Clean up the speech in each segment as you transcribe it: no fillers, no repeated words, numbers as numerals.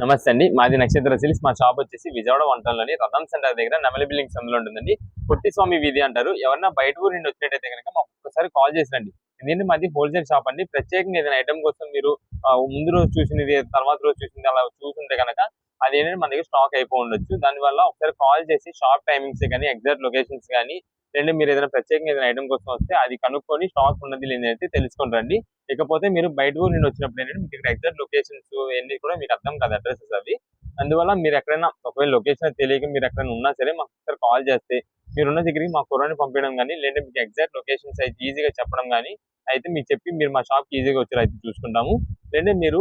నమస్తే అండి. మాది నక్షత్ర సిల్క్స్. మా షాప్ వచ్చేసి విజయవాడ వంటల్లోని రథం సెంటర్ దగ్గర నెమలి బిల్డింగ్స్ అందులో ఉంటుందండి. పొట్టిస్వామి వీధి అంటారు. ఎవరన్నా బయట ఊరు నుండి వచ్చినట్టయితే కనుక మాకు ఒక్కసారి కాల్ చేసి రండి. ఎందుకంటే మాది హోల్సేల్ షాప్ అండి. ప్రత్యేకంగా ఏదైనా ఐటమ్ కోసం మీరు ముందు రోజు చూసినది, తర్వాత రోజు చూసింది అలా చూసుంటే కనుక అదేంటంటే మన దగ్గర స్టాక్ అయిపోయి ఉండొచ్చు. దానివల్ల ఒకసారి కాల్ చేసి షాప్ టైమింగ్స్ కానీ, ఎగ్జాక్ట్ లొకేషన్స్ కానీ, లేదంటే మీరు ఏదైనా ప్రత్యేకంగా ఏదైనా ఐటమ్ కోసం వస్తే అది కనుక్కొని స్టాక్ ఉన్నది లేదంటే తెలుసుకొని రండి. ఇకపోతే మీరు బయట ఊరు నుండి వచ్చినప్పుడు ఏంటంటే మీకు ఇక్కడ ఎగ్జాక్ట్ లొకేషన్స్ ఇవన్నీ కూడా మీకు అర్థం కాదు, అడ్రసెస్ అవి. అందువల్ల మీరు ఎక్కడైనా ఒకవేళ లొకేషన్ తెలియక మీరు ఎక్కడైనా ఉన్నా సరే మాకు ఒకసారి కాల్ చేస్తే మీరున్న దగ్గరికి మా కుర్రాడిని పంపించడం కానీ, లేదంటే మీకు ఎగ్జాక్ట్ లొకేషన్స్ అయితే ఈజీగా చెప్పడం కానీ అయితే మీకు చెప్పి మీరు మా షాప్కి ఈజీగా వచ్చారు అయితే చూసుకుంటాము. లేదంటే మీరు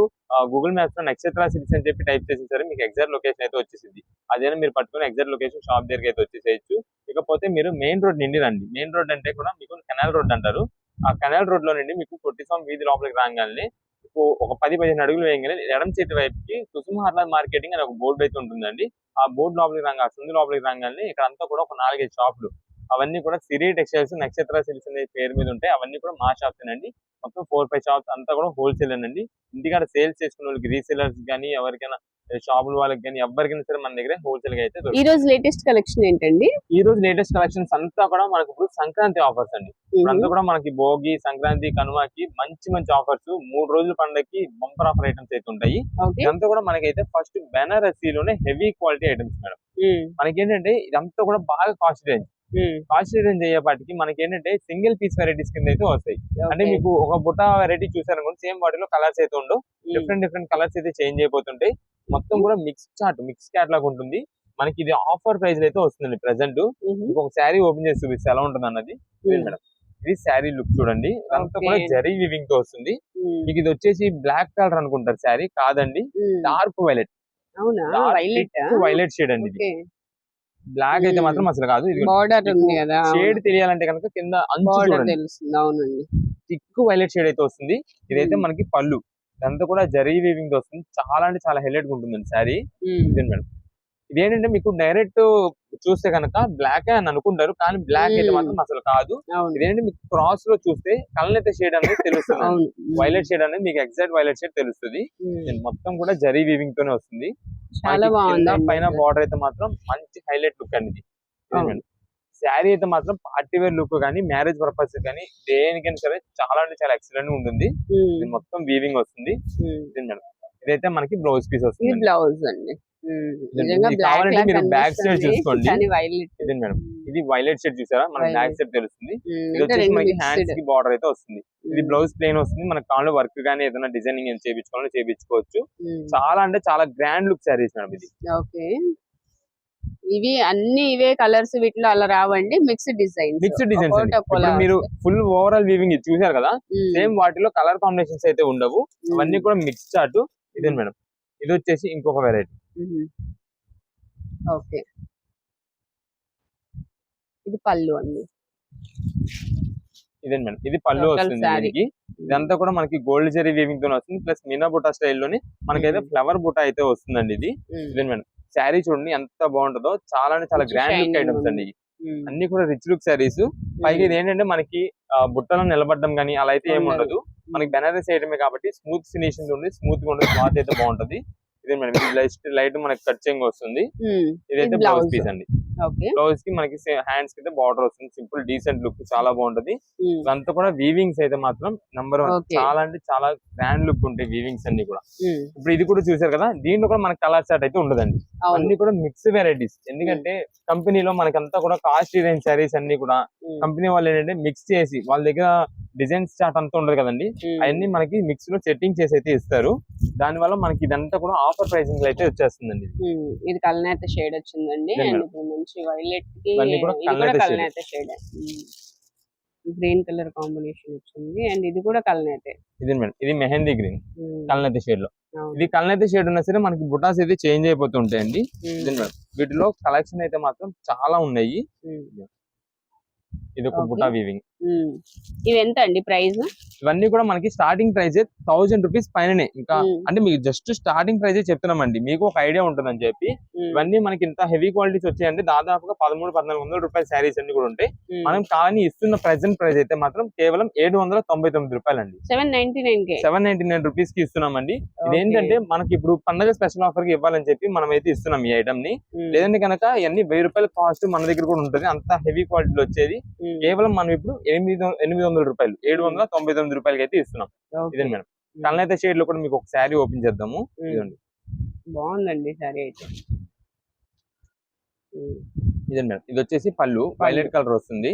గూగుల్ మ్యాప్స్ లో నక్షత్ర సిల్క్స్ అని చెప్పి టైప్ చేసిన సరే మీకు ఎగ్జాక్ట్ లొకేషన్ అయితే వచ్చేసింది. అదేనా మీరు పట్టుకుని ఎగ్జాక్ట్ లొకేషన్ షాప్ దగ్గరికి అయితే వచ్చేసేయచ్చు. ఇకపోతే మీరు మెయిన్ రోడ్ నుండి రండి. మెయిన్ రోడ్ అంటే కూడా మీకు కెనాల్ రోడ్ అంటారు. ఆ కెనాల్ రోడ్ లో నుండి మీకు పొట్టిస్వామి వీధి లోపలికి రాగానే మీకు ఒక 10-15 అడుగులు వేయగానే ఎడం చేతి వైపుకి కుసుమహర్లాల్ మార్కెటింగ్ అని ఒక బోర్డు అయితే ఉంటుందండి. ఆ బోర్డు లోపలికి రాగా సందు లోపలికి రాగానే ఇక్కడ అంతా కూడా ఒక 4-5 షాపులు, అవన్నీ కూడా సిరి టెక్స్టైల్స్ నక్షత్ర సిల్క్స్ అనే పేరు మీద ఉంటాయి. అవన్నీ కూడా మా షాప్స్ అండి. మొత్తం 4-5 షాప్స్ అంతా కూడా హోల్సేల్ అండి. ఇంటికాడ సేల్స్ చేసుకున్న వాళ్ళకి, రీసేలర్స్ కానీ, ఎవరికైనా షాపుల వాళ్ళకి కానీ ఎవరికైనా సరే మన దగ్గర హోల్సేల్ గా అయితే ఈ రోజు లేటెస్ట్ కలెక్షన్ ఏంటండి? ఈ రోజు లేటెస్ట్ కలెక్షన్స్ అంతా కూడా మనకు ఇప్పుడు సంక్రాంతి ఆఫర్స్ అండి. ఇప్పుడంతా కూడా మనకి భోగి, సంక్రాంతి, కనుమకి మంచి మంచి ఆఫర్స్, 3 రోజుల పండుగకి బంపర్ ఆఫర్ ఐటమ్స్ అయితే ఉంటాయి. ఇదంతా కూడా మనకైతే ఫస్ట్ బెనారసీలోనే హెవీ క్వాలిటీ ఐటమ్స్ మేడం. మనకి ఏంటంటే ఇదంతా కూడా బాగా కాస్ట్ రేంజ్ అయ్యేపాటికి మనకి ఏంటంటే సింగిల్ పీస్ వెరైటీస్ కింద అయితే వస్తాయి. అంటే మీకు ఒక బుట్ట వెరైటీ చూసారనుకోండి, సేమ్ వాటిలో కలర్స్ అయితే ఉండవు, డిఫరెంట్ కలర్స్ అయితే చేంజ్ అయిపోతుంటాయి. మొత్తం కూడా మిక్స్ క్యాటలాగ్ ఉంటుంది. మనకి ఇది ఆఫర్ ప్రైస్ అయితే వస్తుందండి. ప్రెసెంట్ ఒక శారీ ఓపెన్ చేసి చూపిస్తే ఎలా ఉంటుంది అన్నది మేడం. ఇది శారీ లుక్ చూడండి. ఇదంతా కూడా జరీ వివింగ్ తో వస్తుంది. మీకు ఇది వచ్చేసి బ్లాక్ కలర్ అనుకుంటారు, శారీ కాదండి, డార్క్ వైలెట్ షేడ్ అండి. ఇది బ్లాక్ అయితే మాత్రం అసలు కాదు. ఇది షేడ్ తెలియాలంటే కనుక కింద అంచు చూడండి, థిక్ వైలెట్ షేడ్ అయితే వస్తుంది. ఇదైతే మనకి పళ్ళు, ఇదంతా కూడా జరీ వీవింగ్ తో వస్తుంది. చాలా అంటే చాలా హైలైట్ గా ఉంటుందండి శారీ. ఇదే మేడం. ఇదేంటంటే మీకు డైరెక్ట్ చూస్తే కనుక బ్లాక్ అని అనుకుంటారు, కానీ బ్లాక్ అయితే మాత్రం అసలు కాదు. ఇదేంటంటే మీకు క్రాస్ లో చూస్తే కళ్ళనైతే షేడ్ అనేది తెలుస్తుంది. వైలెట్ షేడ్ అనేది మీకు ఎగ్జాక్ట్ వైలెట్ షేడ్ తెలుస్తుంది. మొత్తం కూడా జరీ వీవింగ్ తోనే వస్తుంది. పైన బార్డర్ అయితే మాత్రం మంచి హైలైట్ లుక్ అనేది. శారీ అయితే మాత్రం పార్టీ వేర్ లుక్ కానీ, మ్యారేజ్ పర్పస్ కానీ, దేనికైనా సరే చాలా అంటే చాలా ఎక్సలెంట్ ఉంటుంది. ఇది మొత్తం వీవింగ్ వస్తుంది. ఇదైతే మనకి బ్లౌజ్ పీస్ వస్తుంది. బ్లౌజ్ అండి. కావాలంటే మీరు బ్యాక్ సైడ్ చూసుకోండి. ఇది మేడం, ఇది వైలెట్ షేడ్ చూసారా, మనకి బ్యాక్ సైడ్ తెలుస్తుంది. ఇది వచ్చేసి మనకి హ్యాండ్స్ కి బార్డర్ అయితే వస్తుంది. ఇది బ్లౌజ్ ప్లెయిన్ వస్తుంది. మన కాళ్ళు వర్క్ గానీ ఏదైనా డిజైనింగ్ చేయించుకోవాలని చేయించుకోవచ్చు. చాలా అంటే చాలా గ్రాండ్ లుక్ శారీస్ మేడం ఇది. ఇవి అన్ని ఇవే కలర్స్, వీటిలో అలా రావండి, మిక్స్డ్ డిజైన్స్. మీరు ఫుల్ ఓవరాల్ వీవింగ్ చూసారు కదా, సేమ్ వాటిలో కలర్ కాంబినేషన్స్ అయితే ఉండవు. అవన్నీ కూడా మిక్స్ చార్ట్. ఇదే మేడం, ఇది వచ్చేసి ఇంకొక వెరైటీ. ఓకే, ఇది పళ్ళు అండి. ఇదే మేడం, ఇది పళ్ళు వస్తుంది దీనికి. ఇదంతా కూడా మనకి గోల్డ్ జరీ వీవింగ్ తో వస్తుంది. ప్లస్ మీనా బుటా స్టైల్లోని మనకైతే ఫ్లవర్ బుటా అయితే వస్తుందండి. ఇది ఇదే మేడం. శారీ చూడండి ఎంత బాగుంటుందో, చాలా అంటే చాలా గ్రాండ్ లుక్ ఐటమ్స్ అండి. అన్ని కూడా రిచ్ లుక్ శారీస్. పైగా ఇది ఏంటంటే మనకి బుట్టలో నిలబడడం కానీ అలా అయితే ఏమి ఉండదు. మనకి బెనారస్ ఐటమే కాబట్టి స్మూత్ ఫినిషింగ్ ఉంది, స్మూత్ గా ఉంటుంది, క్లాత్ అయితే బాగుంటది. ఇదే మేడం, ఇది లైట్ మనకి కట్చింగ్ వస్తుంది. ఇదైతే బ్లౌజ్ పీస్ అండి. బ్లౌజ్ కి మనకి హ్యాండ్స్ కి బార్డర్ వస్తుంది. సింపుల్ డీసెంట్ లుక్, చాలా బాగుంటది. ఇదంతా కూడా వీవింగ్స్ అయితే మాత్రం నంబర్ 1, చాలా అంటే చాలా గ్రాండ్ లుక్ ఉంటాయి వీవింగ్స్ అన్ని కూడా. ఇప్పుడు ఇది కూడా చూసారు కదా, దీంట్లో కూడా మనకి కలర్ చార్ట్ అయితే ఉండదండి. అన్ని కూడా మిక్స్ వెరైటీస్. ఎందుకంటే కంపెనీలో మనకంతా కూడా కాస్ట్ రేంజ్ శారీస్ అన్ని కూడా కంపెనీ వాళ్ళు ఏంటంటే మిక్స్ చేసి, వాళ్ళ దగ్గర డిజైన్స్ చార్ట్ అంతా ఉండదు కదండి, అవన్నీ మనకి మిక్స్ లో సెట్టింగ్ చేసి అయితే ఇస్తారు. దాని వల్ల మనకి ఇదంతా కూడా ఆఫర్ ప్రైసింగ్ అయితే వచ్చేస్తుందండి. ఇది కలనేత షేడ్ వచ్చిందండి. మంచి వైలెట్ కి కలనేత షేడ్, గ్రీన్ కలర్ కాంబినేషన్ వచ్చింది. అండ్ ఇది కూడా కలనేతే. ఇది మేడం, ఇది మెహందీ గ్రీన్ కలనేత షేడ్ లో. ఇది కలనేత షేడ్ ఉన్నా సరే మనకి బుటాస్ అయితే చేంజ్ అయిపోతుంటాయండి. వీటిలో కలెక్షన్ అయితే మాత్రం చాలా ఉన్నాయి. ఇది ఒక బుటా వీవింగ్. ఇవి ఎంత అండి ప్రైస్? ఇవన్నీ కూడా మనకి స్టార్టింగ్ ప్రైస్ 1000 రూపీస్ పైననే. ఇంకా అంటే మీకు జస్ట్ స్టార్టింగ్ ప్రైస్ చెప్తున్నామండి, మీకు ఒక ఐడియా ఉంటుందని చెప్పి. ఇవన్నీ మనకి ఇంత హెవీ క్వాలిటీస్ వచ్చాయంటే దాదాపుగా 1300-1400 రూపాయల శారీస్ అన్ని కూడా ఉంటాయి. మనం కానీ ఇస్తున్న ప్రెసెంట్ ప్రైస్ అయితే మాత్రం కేవలం 799 రూపాయలండి. 799 రూపీస్ కి ఇస్తున్నామండి. ఇదేంటంటే మనకి ఇప్పుడు పండగ స్పెషల్ ఆఫర్ కి ఇవ్వాలని చెప్పి మనం అయితే ఇస్తున్నాం ఈ ఐటమ్ ని. లేదంటే కనుక ఇవన్నీ 1000 రూపాయల కాస్ట్ మన దగ్గర కూడా ఉంటుంది, అంత హెవీ క్వాలిటీలో వచ్చేది. కేవలం మనం ఇప్పుడు 800 రూపాయలు 799 రూపాయలకి అయితే ఇస్తున్నాం. ఇదే మేడం. కల్నేత షేడ్ లో కూడా మీకు ఒక శారీ ఓపెన్ చేద్దాము. ఇదండి, బాగుందండి శారీ అయితే. ఇదే మేడం. ఇది వచ్చేసి పళ్ళు వైలెట్ కలర్ వస్తుంది.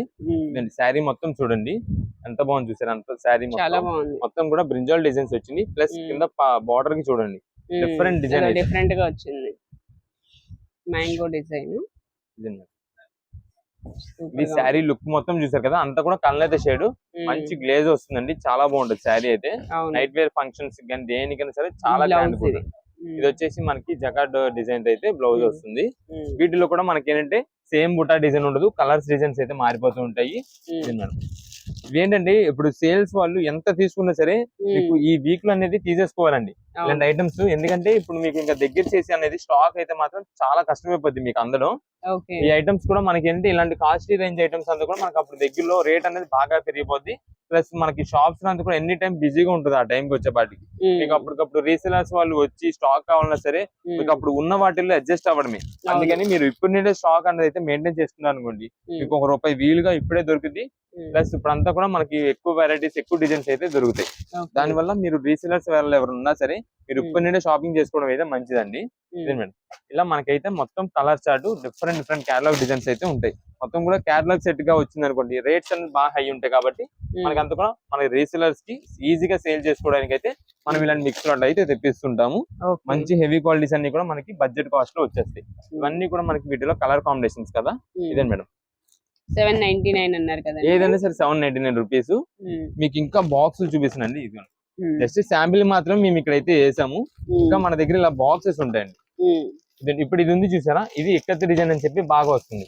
ఇదండి శారీ మొత్తం చూడండి ఎంత బాగుంది చూసారు. అంత శారీ మొత్తం కూడా బ్రింజాల్ డిజైన్స్ వచ్చింది. ప్లస్ కింద బార్డర్ కి చూడండి డిఫరెంట్ డిజైన్, డిఫరెంట్ గా వచ్చింది మ్యాంగో డిజైన్. ఈ శారీ లుక్ మొత్తం చూసారు కదా, అంతా కూడా కల్నేత షేడ్, మంచి గ్లేజ్ వస్తుందండి. చాలా బాగుంటది శారీ అయితే. నైట్ వేర్ ఫంక్షన్స్ కానీ దేనికైనా సరే చాలా గ్రాండ్ ఉంటుంది. ఇది వచ్చేసి మనకి జకార్డ్ డిజైన్ అయితే బ్లౌజ్ వస్తుంది. వీటిలో కూడా మనకి ఏంటంటే సేమ్ బుటా డిజైన్ ఉండదు, కలర్స్ డిజైన్స్ అయితే మారిపోతూ ఉంటాయి. ఇవేంటంటే ఇప్పుడు సేల్స్ వాళ్ళు ఎంత తీసుకున్నా సరే మీకు ఈ వీక్ లో అనేది తీసేసుకోవాలండి ఇలాంటి ఐటమ్స్. ఎందుకంటే ఇప్పుడు మీకు ఇంకా దగ్గర చేసి అనేది స్టాక్ అయితే మాత్రం చాలా కష్టమైపోద్ది మీకు అందడం. ఈ ఐటమ్స్ కూడా మనకి ఏంటంటే ఇలాంటి కాస్ట్లీ రేంజ్ ఐటమ్స్ అంతా కూడా మనకి అప్పుడు దగ్గరలో రేట్ అనేది బాగా పెరిగిపోద్ది. ప్లస్ మనకి షాప్స్ అంతా కూడా ఎనీ టైం బిజీగా ఉంటుంది ఆ టైంకి వచ్చేపాటికి. మీకు అప్పటికప్పుడు రీసెలర్స్ వాళ్ళు వచ్చి స్టాక్ కావాలన్నా సరే మీకు అప్పుడు ఉన్న వాటిల్లో అడ్జస్ట్ అవ్వడమే. అందుకని మీరు ఇప్పుడు నుండే స్టాక్ అనేది అయితే మెయింటైన్ చేస్తున్నారు అనుకోండి, మీకు ₹1 వీలుగా ఇప్పుడే దొరుకుతుంది. ప్లస్ ఇప్పుడంతా కూడా మనకి ఎక్కువ వెరైటీస్ ఎక్కువ డిజైన్స్ అయితే దొరుకుతాయి. దానివల్ల మీరు రీసెలర్స్ వాళ్ళు ఎవరు ఉన్నా సరే మీరు ఇప్పటి నుండే షాపింగ్ చేసుకోవడం అయితే మంచిదండి. మేడం ఇలా మనకైతే మొత్తం colour chart different catalogue designs అయితే ఉంటాయి. మొత్తం కూడా క్యాటలాగ్ సెట్ గా వచ్చింది అనుకోండి, రేట్స్ అనేది బాగా హై ఉంటాయి. కాబట్టి మనకి అంతా కూడా మన రీసెలర్స్ కి ఈజీగా సేల్ చేసుకోవడానికి అయితే మనం ఇలాంటి మిక్స్ లాట్ అయితే తెప్పిస్తుంటాము. మంచి హెవీ క్వాలిటీస్ అన్ని కూడా మనకి బడ్జెట్ కాస్ట్ లో వచ్చేస్తాయి. ఇవన్నీ కూడా మనకి వీటిలో కలర్ కాంబినేషన్స్ కదా. ఇదే మేడం 799 అన్నారు కదా, ఏదైనా సరే 799 రూపీస్. మీకు ఇంకా బాక్సులు చూపిస్తున్నాండి. ఇది జస్ట్ శాంపిల్ మాత్రం మేము ఇక్కడైతే వేసాము. ఇంకా మన దగ్గర ఇలా బాక్సెస్ ఉంటాయండి. ఇప్పుడు ఇది ఉంది చూసారా, ఇది ఇక్కత్ డిజైన్ అని చెప్పి బాగా వస్తుంది.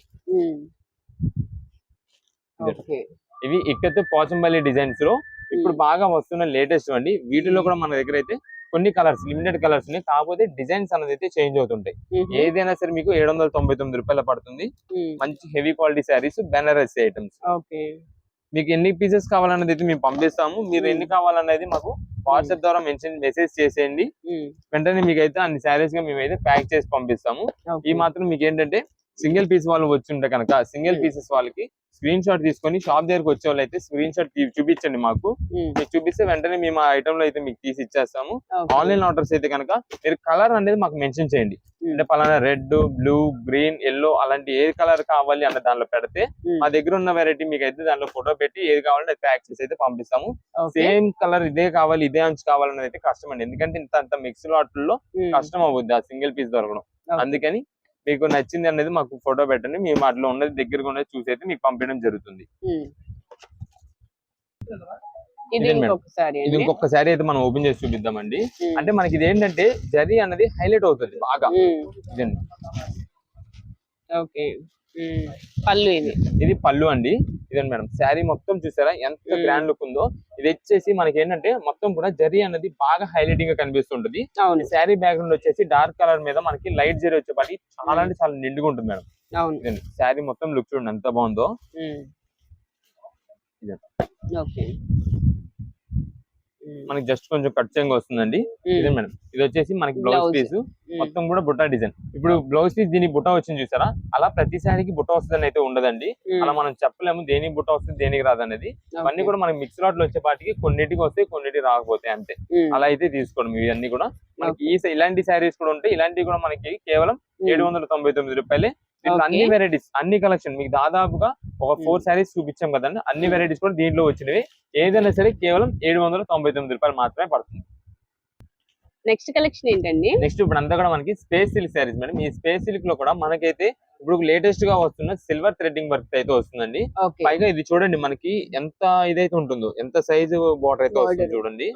ఇవి ఇక్కత్ పోచంపల్లి డిజైన్స్ లో ఇప్పుడు బాగా వస్తున్న లేటెస్ట్ అండి. వీటిలో కూడా మన దగ్గర అయితే కొన్ని కలర్స్ లిమిటెడ్ కలర్స్ ఉన్నాయి. కాకపోతే డిజైన్స్ అనేది అయితే చేంజ్ అవుతుంటాయి. ఏదైనా సరే మీకు 799 రూపాయలు పడుతుంది. మంచి heavy quality saris, Banarasi items. మీకు ఎన్ని పీసెస్ కావాలన్నది అయితే మేము పంపిస్తాము. మీరు ఎన్ని కావాలన్నది మాకు వాట్సాప్ ద్వారా మెసేజ్ చేసేయండి. వెంటనే మీకు అయితే అన్ని శారీస్ గా మేమైతే ప్యాక్ చేసి పంపిస్తాము. ఈ మాత్రం మీకు ఏంటంటే సింగిల్ పీస్ వాళ్ళు వచ్చి ఉంటే కనుక సింగిల్ పీసెస్ వాళ్ళకి స్క్రీన్ షాట్ తీసుకొని షాప్ దగ్గరకు వచ్చే వాళ్ళు అయితే స్క్రీన్ షాట్ చూపించండి మాకు. మీకు చూపిస్తే వెంటనే మేము ఆ ఐటమ్ లో అయితే మీకు తీసి ఇచ్చేస్తాము. ఆన్లైన్ ఆర్డర్స్ అయితే కనుక మీరు కలర్ అనేది మాకు మెన్షన్ చేయండి. అంటే పలానా రెడ్, బ్లూ, గ్రీన్, ఎల్లో అలాంటి ఏ కలర్ కావాలి అన్న దానిలో పెడితే మా దగ్గర ఉన్న వెరైటీ మీకు అయితే దానిలో ఫోటో పెట్టి ఏది కావాలంటే అది ప్యాక్ చేసి అయితే పంపిస్తాము. సేమ్ కలర్ ఇదే కావాలి ఇదే అంచు కావాలన్నది అయితే కష్టం అండి. ఎందుకంటే ఇంత మిక్స్ వాటిల్లో కష్టం అవుద్ది ఆ సింగిల్ పీస్ దొరకడం. అందుకని మీకు నచ్చింది అనేది మాకు ఫోటో పెట్టండి, మేము అట్లా ఉన్నది దగ్గరగా ఉన్నది చూసి అయితే మీకు పంపించడం జరుగుతుంది. ఇది ఇంకొక శారీ అయితే మనం ఓపెన్ చేసి చూపిద్దామండి. అంటే మనకి ఇది ఏంటంటే జరీ అన్నది హైలైట్ అవుతుంది బాగా. పళ్ళు ఇది పళ్ళు అండి. ఇదండి మేడం శారీ మొత్తం చూసారా ఎంత గ్రాండ్ లుక్ ఉందో. ఇది వచ్చేసి మనకి ఏంటంటే మొత్తం కూడా జరీ అనేది బాగా హైలైటింగ్ గా కనిపిస్తుంటది. శారీ బ్యాక్గ్రౌండ్ వచ్చేసి డార్క్ కలర్ మీద మనకి లైట్ జరీ వచ్చేపాటి చాలా అంటే చాలా నిండుగా ఉంటుంది మేడం. శారీ మొత్తం లుక్ చూడండి ఎంత బాగుందో. మనకి జస్ట్ కొంచెం కట్ చేంజ్ వస్తుందండి. ఇదే మేడం. ఇది వచ్చేసి మనకి బ్లౌజ్ పీస్ మొత్తం కూడా బుట్టా డిజైన్. ఇప్పుడు బ్లౌజ్ పీస్ దీనికి బుట్ట వచ్చింది చూసారా, అలా ప్రతి శారీకి బుట్ట వస్తుందని అయితే ఉండదండి. అలా మనం చెప్పలేము దేనికి బుట్ట వస్తుంది దేనికి రాదనేది. ఇవన్నీ కూడా మనకి మిక్స్ లాట్ లో వచ్చేపాటికి కొన్నిటికి వస్తాయి కొన్నిటికి రాకపోతాయి అంతే. అలా అయితే తీసుకోవడం. ఇవన్నీ కూడా మనకి ఇలాంటి శారీస్ కూడా ఉంటాయి. ఇలాంటివి కూడా మనకి కేవలం 799 రూపాయలే. ఇట్లా అన్ని వెరైటీస్ అన్ని కలెక్షన్ మీకు దాదాపుగా ఒక 4 శారీస్ చూపించాం కదండి. అన్ని వెరైటీస్ కూడా దీంట్లో వచ్చినవి. ఏదైనా సరే కేవలం 799 రూపాయలు మాత్రమే పడుతుంది. నెక్స్ట్ కలెక్షన్ ఏంటండి? నెక్స్ట్ ఇప్పుడు అంతా కూడా మనకి స్పేస్ సిల్క్ శారీస్ మేడం. ఈ స్పేస్ సిల్క్ లో కూడా మనకైతే ఇప్పుడు లేటెస్ట్ గా వస్తున్న సిల్వర్ థ్రెడ్డింగ్ వర్క్ అయితే వస్తుందండి. పైగా ఇది చూడండి మనకి ఎంత ఇదైతే ఉంటుందో, ఎంత సైజు బోర్డర్ అయితే వస్తుంది చూడండి.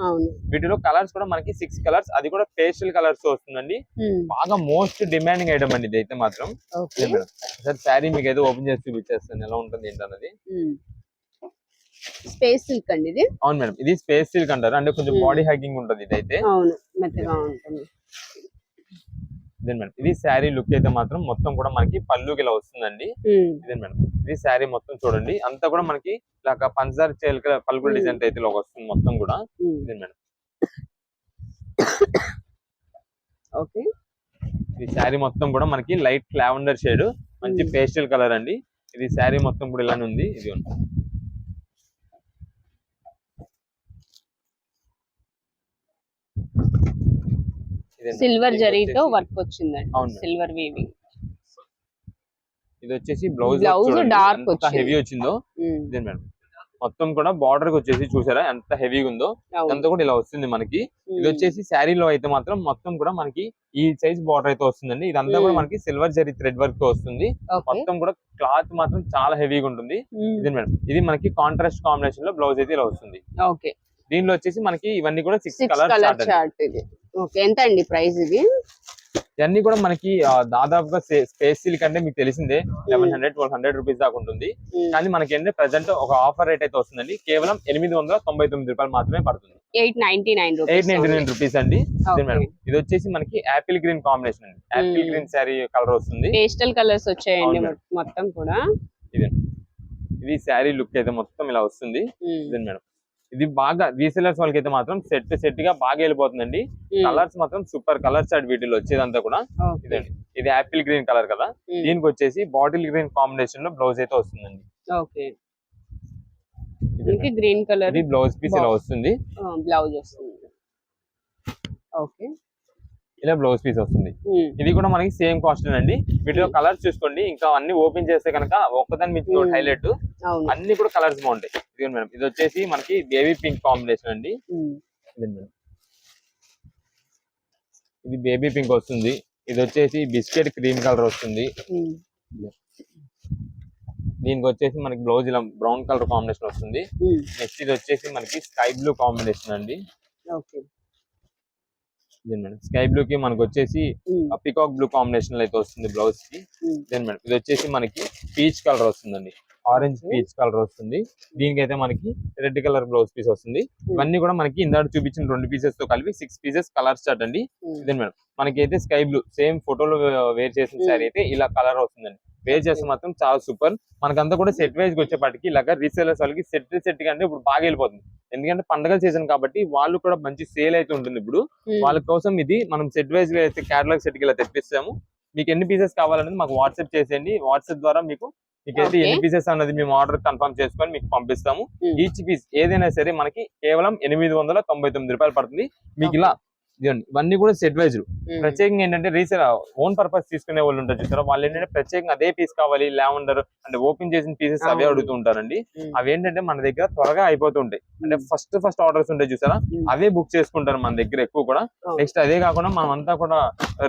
వీటిలో కలర్స్ కూడా మనకి 6 కలర్స్, అది కూడా పేస్టల్ కలర్స్ వస్తుందండి. బాగా మోస్ట్ డిమాండింగ్ ఐటమ్ అండి ఇది అయితే మాత్రం. మేడం సార్ శారీ మీకు అయితే ఓపెన్ చేసి చూపించేస్తాను ఎలా ఉంటుంది ఏంటన్నది. స్పేస్ సిల్క్ అండి ఇది. అవును మేడం, ఇది స్పేస్ సిల్క్ అంటారు, అంటే కొంచెం బాడీ హ్యాగింగ్ ఉంటుంది ఇదైతే. అవును, మెత్తగా ఉంటుంది. ఇదే మేడం, ఇది శారీ లుక్ అయితే మాత్రం మొత్తం కూడా మనకి పళ్ళుకి ఇలా వస్తుందండి. ఇదే మేడం, ఇది శారీ మొత్తం చూడండి, అంతా కూడా మనకి ఇలాగ పంచదార చేలిక పలుకుల డిజైన్ అయితే ఇలా వస్తుంది మొత్తం కూడా. ఇదే మేడం, ఓకే. ఈ శారీ మొత్తం కూడా మనకి లైట్ లావెండర్ షేడ్, మంచి పేస్టల్ కలర్ అండి. ఇది శారీ మొత్తం కూడా ఇలానే ఉంది. ఇది సిల్వర్ జరీతో వర్క్ వచ్చిందండి. Silver weaving. ఇది వచ్చేసి బ్లౌజ్ డార్క్ హెవీ వచ్చిందో. ఇదే మేడం, మొత్తం కూడా బార్డర్ కి వచ్చేసి చూసారా ఎంత హెవీగా ఉందో, అంతా కూడా ఇలా వస్తుంది మనకి. ఇది వచ్చేసి శారీలో అయితే మాత్రం మొత్తం కూడా మనకి ఈ సైజ్ బార్డర్ అయితే వస్తుందండి. ఇదంతా కూడా మనకి సిల్వర్ జరీ థ్రెడ్ వర్క్ తో వస్తుంది. మొత్తం కూడా క్లాత్ మాత్రం చాలా హెవీగా ఉంటుంది. ఇదే మేడం, ఇది మనకి కాంట్రాస్ట్ కాంబినేషన్ లో బ్లౌజ్ అయితే ఇలా వస్తుంది. దీనిలో వచ్చేసి మనకి ఇవన్నీ కూడా 6 కలర్ చార్ట్. ఎంత అండి ప్రైస్ ఇది? ఇవన్నీ కూడా మనకి దాదాపుగా స్పేస్ సిల్క్ అంటే మీకు తెలిసిందే 1100-1200 రూపీస్ దాకా ఉంటుంది. కానీ మనకి ఏంటంటే ప్రెసెంట్ ఒక ఆఫర్ రేట్ అయితే వస్తుందండి, కేవలం 899 రూపాయలు మాత్రమే పడుతుంది. 899 రూపీస్ అండి. ఇది వచ్చేసి మనకి యాపిల్ గ్రీన్ కాంబినేషన్ అండి, యాపిల్ గ్రీన్ శారీ కలర్ వస్తుంది. పేస్టల్ కలర్స్ వచ్చాయండి మొత్తం కూడా. ఇది శారీ లుక్ అయితే మొత్తం ఇలా వస్తుంది. ఇదే మేడం, ఇది బాగా రీసెలర్స్ వాళ్ళకి అయితే మాత్రం సెట్ గా బాగా వెళ్ళిపోతుందండి. కలర్స్ మాత్రం సూపర్ కలర్స్ అండి వీటిలో వచ్చేదంతా కూడా. ఇదండి, ఇది యాపిల్ గ్రీన్ కలర్ కదా, దీనికి వచ్చేసి బాటిల్ గ్రీన్ కాంబినేషన్ లో బ్లౌజ్ అయితే వస్తుందండి. గ్రీన్ కలర్ ఇది బ్లౌజ్ పీస్ ఇలా వస్తుంది. బ్లౌజ్ వస్తుంది. ఓకే, ఇలా బ్లౌజ్ పీస్ వస్తుంది. ఇది కూడా మనకి సేమ్ కాస్ట్ అండి. వీటిలో కలర్స్ చూసుకోండి, ఇంకా అన్ని ఓపెన్ చేస్తే కనుక ఒక్కదాని మీకు హైలైట్, అన్ని కూడా కలర్స్ బాగుంటాయి. ఇది మేడం, ఇది వచ్చేసి మనకి బేబీ పింక్ కాంబినేషన్ అండి. ఇది మేడం, ఇది బేబీ పింక్ వస్తుంది. ఇది వచ్చేసి బిస్కెట్ క్రీమ్ కలర్ వస్తుంది. దీనికి వచ్చేసి మనకి బ్లౌజ్ ఇలా బ్రౌన్ కలర్ కాంబినేషన్ వస్తుంది. నెక్స్ట్ ఇది వచ్చేసి మనకి స్కై బ్లూ కాంబినేషన్ అండి. స్కై బ్లూ కి మనకు వచ్చేసి పికాక్ బ్లూ కాంబినేషన్ లో అయితే వస్తుంది బ్లౌజ్ కి. మేడం, ఇది వచ్చేసి మనకి పీచ్ కలర్ వస్తుందండి, ఆరెంజ్ పీచ్ కలర్ వస్తుంది. దీనికైతే మనకి రెడ్ కలర్ బ్లౌజ్ పీస్ వస్తుంది. ఇవన్నీ కూడా మనకి ఇందాక చూపించిన 2 పీసెస్ తో కలిపి 6 పీసెస్ కలర్ చార్ట్ అండి. ఇదే మేడం, మనకి అయితే స్కై బ్లూ సేమ్ ఫోటోలో వేర్ చేసిన శారీ అయితే ఇలా కలర్ వస్తుందండి. వేర్ చేస్తే మాత్రం చాలా సూపర్. మనకంతా కూడా సెట్ వైజ్ వచ్చేపాటికి ఇలాగా రీసేలర్స్ వాళ్ళకి సెట్ గా అంటే ఇప్పుడు బాగా వెళ్ళిపోతుంది. ఎందుకంటే పండగల సీజన్ కాబట్టి వాళ్ళు కూడా మంచి సేల్ అయితే ఉంటుంది. ఇప్పుడు వాళ్ళ కోసం ఇది మనం సెట్ వైజ్ గా అయితే క్యాటలాగ్ సెట్ కి ఇలా తెప్పిస్తాము. మీకు ఎన్ని పీసెస్ కావాలనేది మాకు వాట్సాప్ చేసేయండి. వాట్సాప్ ద్వారా మీకైతే ఎన్ని పీసెస్ అన్నది మేము ఆర్డర్ కన్ఫర్మ్ చేసుకొని మీకు పంపిస్తాము. ఈచ్ పీస్ ఏదైనా సరే మనకి కేవలం 899 రూపాయలు పడుతుంది. మీకు ఇలా ఇవన్నీ కూడా సెట్ వైజ్. ప్రత్యేకంగా ఏంటంటే రీసేల్ ఓన్ పర్పస్ తీసుకునే వాళ్ళు ఉంటారు చూసారా, వాళ్ళు ఏంటంటే ప్రత్యేకంగా అదే పీస్ కావాలి, లావెండర్ అంటే ఓపెన్ చేసిన పీసెస్ అవే అడుగుతూ ఉంటారండి. అవి ఏంటంటే మన దగ్గర త్వరగా అయిపోతుంటాయి, అంటే ఫస్ట్ ఆర్డర్స్ ఉంటాయి చూసారా, అవే బుక్ చేసుకుంటారు మన దగ్గర ఎక్కువ కూడా. నెక్స్ట్ అదే కాకుండా మనం అంతా కూడా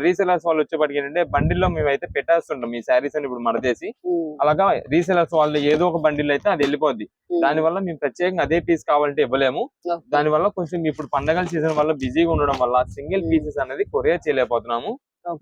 రీసేలర్స్ వాళ్ళు వచ్చేప్పటికి ఏంటంటే బండిల్లో మేమైతే పెట్టేస్తుంటాం ఈ శారీస్ అని ఇప్పుడు మడతేసి. అలాగా రీసేలర్స్ వాళ్ళు ఏదో ఒక బండిల్ అయితే అది వెళ్ళిపోద్ది. దానివల్ల మేము ప్రత్యేకంగా అదే పీస్ కావాలంటే ఇవ్వలేము. దానివల్ల కొంచెం ఇప్పుడు పండగల సీజన్ వల్ల బిజీగా ఉండడం వల్ల సింగిల్ పీసెస్ అనేది కొరియర్ చేయలేకపోతున్నాము.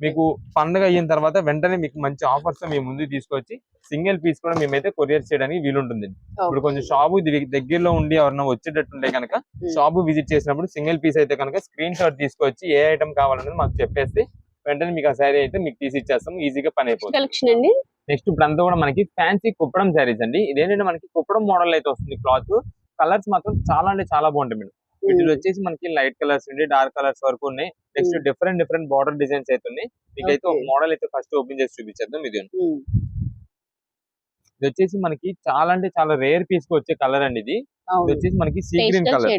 మీకు పండగ అయిన తర్వాత వెంటనే మీకు మంచి ఆఫర్స్ మేము ముందు తీసుకొచ్చి సింగిల్ పీస్ కూడా మేమైతే కొరియర్ చేయడానికి వీలుంటుంది. ఇప్పుడు కొంచెం షాపు దగ్గరలో ఉండి ఎవరైనా వచ్చేటట్టుంటే కనుక షాపు విజిట్ చేసినప్పుడు సింగిల్ పీస్ అయితే కనుక స్క్రీన్ షాట్ తీసుకొచ్చి ఏ ఐటమ్ కావాలనేది మాకు చెప్పేస్తే వెంటనే మీకు ఆ శారీ అయితే మీకు తీసి ఇచ్చేస్తాం, ఈజీగా పని అయిపోతుంది. నెక్స్ట్ ఇప్పుడు అంతా కూడా మనకి ఫ్యాన్సీ కుప్పడం శారీస్ అండి. ఇదేంటంటే మనకి కుప్పడం మోడల్ అయితే వస్తుంది. క్లాత్ కలర్స్ మాత్రం చాలా అంటే చాలా బాగుంటాయి మేడం. వీటిలో వచ్చేసి మనకి లైట్ కలర్స్ నుండి డార్క్ కలర్స్ వరకు ఉన్నాయి. నెక్స్ట్ డిఫరెంట్ బార్డర్ డిజైన్స్ అయితే ఉన్నాయి. మీకైతే ఒక మోడల్ అయితే ఫస్ట్ ఓపెన్ చేసి చూపించేద్దాం. ఇది వచ్చేసి మనకి చాలా అంటే చాలా రేర్ పీస్ కి వచ్చే కలర్ అండి. ఇది వచ్చేసి మనకి సీ గ్రీన్ కలర్.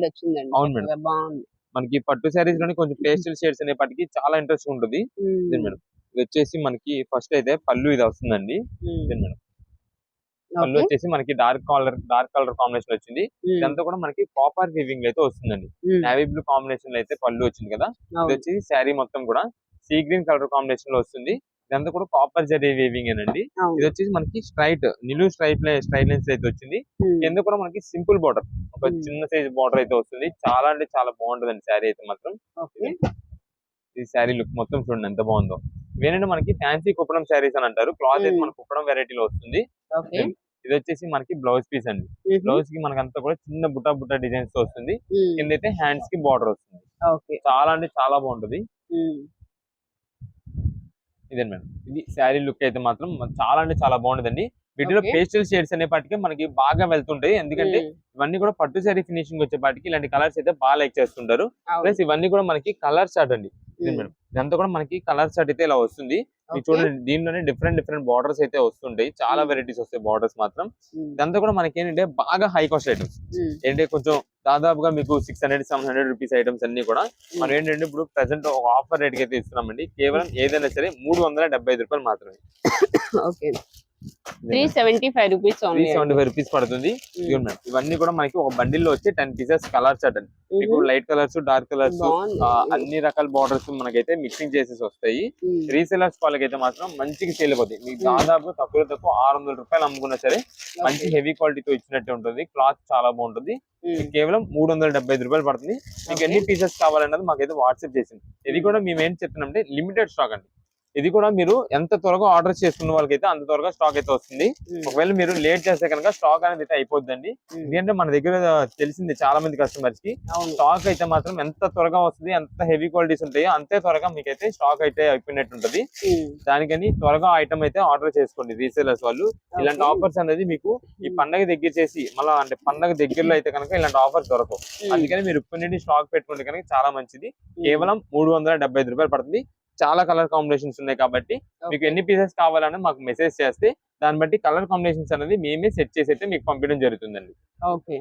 అవును మేడం, మనకి పట్టు శారీస్ లోని కొంచెం పేస్టల్ షేడ్స్ అనేప్పటికీ చాలా ఇంట్రెస్ట్ ఉంటుంది. మేడం, ఇది వచ్చేసి మనకి ఫస్ట్ అయితే పళ్ళు ఇది వస్తుందండి. మేడం, పళ్ళు వచ్చేసి మనకి డార్క్ కలర్ కాంబినేషన్ వచ్చింది. ఇదంతా కూడా మనకి కాపర్ వీవింగ్ అయితే వస్తుందండి. నేవీ బ్లూ కాంబినేషన్ లో అయితే పళ్ళు వచ్చింది కదా. ఇది వచ్చేసి శారీ మొత్తం కూడా సీ గ్రీన్ కలర్ కాంబినేషన్ లో వస్తుంది. ఇదంతా కూడా కాపర్ జరీ వీవింగ్ అండి. ఇది వచ్చేసి మనకి నిలువు స్ట్రైట్ లైన్స్ అయితే వచ్చింది. కింద కూడా మనకి సింపుల్ బార్డర్, ఒక చిన్న సైజ్ బార్డర్ అయితే వస్తుంది. చాలా అంటే చాలా బాగుంటదండి శారీ అయితే మాత్రం. ఈ శారీ లుక్ మొత్తం చూడండి ఎంత బాగుందో. ఇవేంటంటే మనకి ఫ్యాన్సీ కుప్పడం శారీస్ అని అంటారు. క్లాత్ అయితే మనకి కుప్పడం వెరైటీలో వస్తుంది. ఇది వచ్చేసి మనకి బ్లౌజ్ పీస్ అండి. బ్లౌజ్ కి మనకంతా కూడా చిన్న బుట్ట బుట్ట డిజైన్స్ తో వస్తుంది. కింద అయితే హ్యాండ్స్ కి బార్డర్ వస్తుంది. ఓకే. చాలా అంటే చాలా బాగుంటది. ఇదే మేడం, ఇది శారీ లుక్ అయితే మాత్రం చాలా అంటే చాలా బాగుంటదండి. వీటిలో పేస్టల్ షేడ్స్ అనేపాటికి మనకి బాగా వెళ్తుంటాయి. ఎందుకంటే ఇవన్నీ కూడా పట్టు శారీ ఫినిషింగ్ వచ్చేపాటికి ఇలాంటి కలర్స్ అయితే బాగా లైక్ చేస్తుంటారు. ప్లస్ ఇవన్నీ కూడా మనకి కలర్ చార్ట్ అండి. ఇది మేడం, ఇదంతా కూడా మనకి కలర్ చార్ట్ అయితే ఇలా వస్తుంది. మీరు చూడండి, దీనిలోనే డిఫరెంట్ డిఫరెంట్ బార్డర్స్ అయితే వస్తుంటాయి. చాలా వెరైటీస్ వస్తాయి బార్డర్స్ మాత్రం. ఇదంతా కూడా మనకి ఏంటంటే బాగా హై కాస్ట్ ఐటమ్స్. ఏంటంటే కొంచెం దాదాపుగా మీకు 600-700 రూపీస్ ఐటమ్స్ అన్ని కూడా మనం ఏంటంటే ఇప్పుడు ప్రెసెంట్ ఒక ఆఫర్ రేట్ కి అయితే ఇస్తున్నామండి. కేవలం ఏదైనా సరే 375 రూపాయలు మాత్రమే. ఓకే, 375 రూపీస్, 375 రూపీస్ పడుతుంది. ఇవన్నీ కూడా మనకి ఒక బండిల్ లో వచ్చి 10 పీసెస్ కలర్ చార్ట్ అండి. మీకు లైట్ కలర్స్, డార్క్ కలర్స్, అన్ని రకాల బార్డర్స్ మనకైతే మిక్సింగ్ చేసేసి వస్తాయి. రీసెలర్స్ వాళ్ళకైతే మాత్రం మంచిగా సేల్ అవుతాయి. మీకు దాదాపు తక్కువ 600 రూపాయలు అమ్ముకున్నా సరే మంచి హెవీ క్వాలిటీతో ఇచ్చినట్టు ఉంటుంది. క్లాత్ చాలా బాగుంటుంది. కేవలం 375 రూపాయలు పడుతుంది. మీకు ఎన్ని పీసెస్ కావాలన్నది మాకైతే వాట్సాప్ చేసింది. ఇది కూడా మేము ఏం చెప్తున్నామంటే లిమిటెడ్ స్టాక్ అండి. ఇది కూడా మీరు ఎంత త్వరగా ఆర్డర్ చేసుకున్న వాళ్ళకైతే అంత త్వరగా స్టాక్ అయితే వస్తుంది. ఒకవేళ మీరు లేట్ చేస్తే కనుక స్టాక్ అనేది అయితే అయిపోద్దండి. ఎందుకంటే మన దగ్గర తెలిసింది చాలా మంది కస్టమర్స్ కి స్టాక్ అయితే మాత్రం ఎంత త్వరగా వస్తుంది, ఎంత హెవీ క్వాలిటీస్ ఉంటాయో అంతే త్వరగా మీకైతే స్టాక్ అయితే అయిపోయినట్టు ఉంటది. దానికని త్వరగా ఐటమ్ అయితే ఆర్డర్ చేసుకోండి రీసేలర్స్ వాళ్ళు. ఇలాంటి ఆఫర్స్ అనేది మీకు ఈ పండగ దగ్గర చేసి మళ్ళీ అంటే పండగ దగ్గరలో అయితే కనుక ఇలాంటి ఆఫర్స్ దొరకవు. అందుకని మీరు ఇప్పటి నుండి స్టాక్ పెట్టుకుంటే కనుక చాలా మంచిది. కేవలం 375 రూపాయలు పడుతుంది. చాలా కలర్ కాంబినేషన్స్ ఉన్నాయి కాబట్టి మీకు ఎన్ని పీసెస్ కావాలని మాకు మెసేజ్ చేస్తే దాన్ని బట్టి కలర్ కాంబినేషన్స్ అనేది మేమే సెట్ చేసి అయితే మీకు పంపించడం జరుగుతుందండి. ఓకే,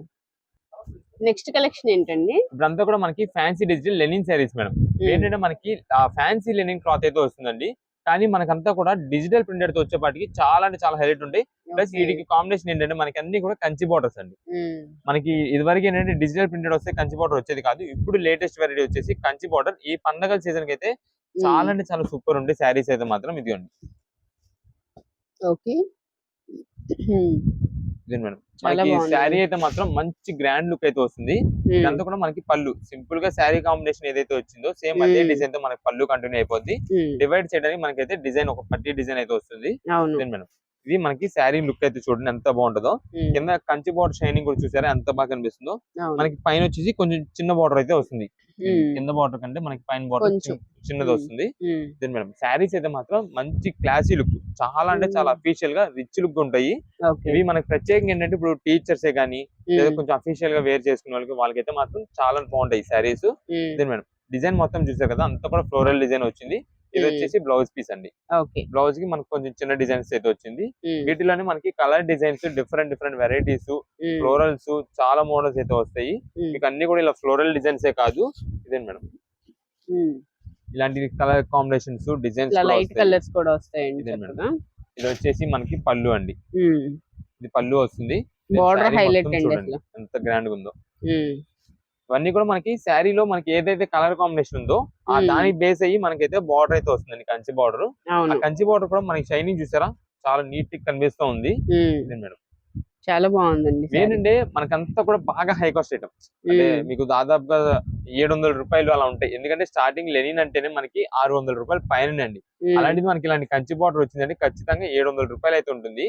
నెక్స్ట్ కలెక్షన్ ఏంటండి? ఇప్పుడంతా కూడా మనకి fancy digital Lenin saris madam. ఏంటంటే మనకి ఫ్యాన్సీ లెనిన్ క్లాత్ అయితే వస్తుందండి. కానీ మనకంతా కూడా డిజిటల్ ప్రింటెడ్ తో వచ్చేపాటికి చాలా అంటే చాలా హైలైట్ ఉంటాయి. ప్లస్ వీటికి కాంబినేషన్ ఏంటంటే మనకి అన్ని కూడా కంచి బార్డర్స్ అండి. మనకి ఇదివరకు ఏంటంటే డిజిటల్ ప్రింటెడ్ వస్తే కంచి బార్డర్ వచ్చేది కాదు. ఇప్పుడు లేటెస్ట్ వెరైటీ వచ్చేసి కంచి బార్డర్. ఈ పండగల సీజన్ కి అయితే చాలా అంటే చాలా సూపర్ ఉండే శారీస్ అయితే మాత్రం ఇదిగోండి. ఓకే, ఇదే మేడం, మనకి శారీ అయితే మాత్రం మంచి గ్రాండ్ లుక్ అయితే వస్తుంది. ఇదంతా కూడా మనకి పళ్ళు సింపుల్ గా శారీ కాంబినేషన్ ఏదైతే వచ్చిందో సేమ్ అదే డిజైన్ తో మనకి పళ్ళు కంటిన్యూ అయిపోద్ది. డివైడ్ చేయడానికి మనకైతే డిజైన్ ఒక పట్టి డిజైన్ అయితే వస్తుంది. మేడం, ఇది మనకి శారీ లుక్ అయితే చూడండి ఎంత బాగుంటుందో. కింద కంచి బార్డర్ షైనింగ్ కూడా చూసారా ఎంత బాగా కనిపిస్తుందో. మనకి పైన వచ్చేసి కొంచెం చిన్న బార్డర్ అయితే వస్తుంది. కింద బార్డర్ కంటే మనకి పైన బార్డర్ చిన్నది వస్తుంది. మేడం, శారీస్ అయితే మాత్రం మంచి క్లాసీ లుక్, చాలా అంటే చాలా అఫీషియల్ గా రిచ్ లుక్ ఉంటాయి. ఇవి మనకి ప్రత్యేకంగా ఏంటంటే ఇప్పుడు టీచర్సే కానీ లేదా కొంచెం అఫీషియల్ గా వేర్ చేసుకునే వాళ్ళకైతే మాత్రం చాలా బాగుంటాయి శారీస్. మేడం, డిజైన్ మొత్తం చూసారు కదా అంతా కూడా ఫ్లోరల్ డిజైన్ వచ్చింది. ఇది వచ్చేసి బ్లౌజ్ పీస్ అండి. బ్లౌజ్ కి మనకు కొంచెం చిన్న డిజైన్స్ అయితే వచ్చింది. వీటిలోనే మనకి colour designs, different different varieties, florals, చాలా మోడల్స్ అయితే వస్తాయి. మీకు అన్ని కూడా ఇలా ఫ్లోరల్ డిజైన్స్ ఏ కాదు. ఇదే మేడం, ఇలాంటి colour combinations, designs light colours కూడా వస్తాయి. ఇది వచ్చేసి మనకి పళ్ళు అండి. ఇది పళ్ళు వస్తుంది. బార్డర్ హైలైట్ అండి, ఎంత గ్రాండ్ గా ఉందో. ఇవన్నీ కూడా మనకి శారీలో మనకి ఏదైతే కలర్ కాంబినేషన్ ఉందో ఆ దానికి బేస్ అయ్యి మనకైతే బార్డర్ అయితే వస్తుంది. కంచి బార్డర్, ఆ కంచి బార్డర్ కూడా మనకి షైనింగ్ చూసారా చాలా నీట్ గా కనిపిస్తూ ఉంది. మేడం, చాలా బాగుందండి. ఏంటంటే మనకంతా కూడా బాగా హై కాస్ట్ ఐటమ్స్. అంటే మీకు దాదాపుగా 700 రూపాయలు అలా ఉంటాయి. ఎందుకంటే స్టార్టింగ్ లెనిన్ అంటేనే మనకి 600 రూపాయలు పైన అండి. అలాంటిది మనకి ఇలాంటి కంచి బార్డర్ వచ్చిందంటే ఖచ్చితంగా 700 రూపాయలు అయితే ఉంటుంది.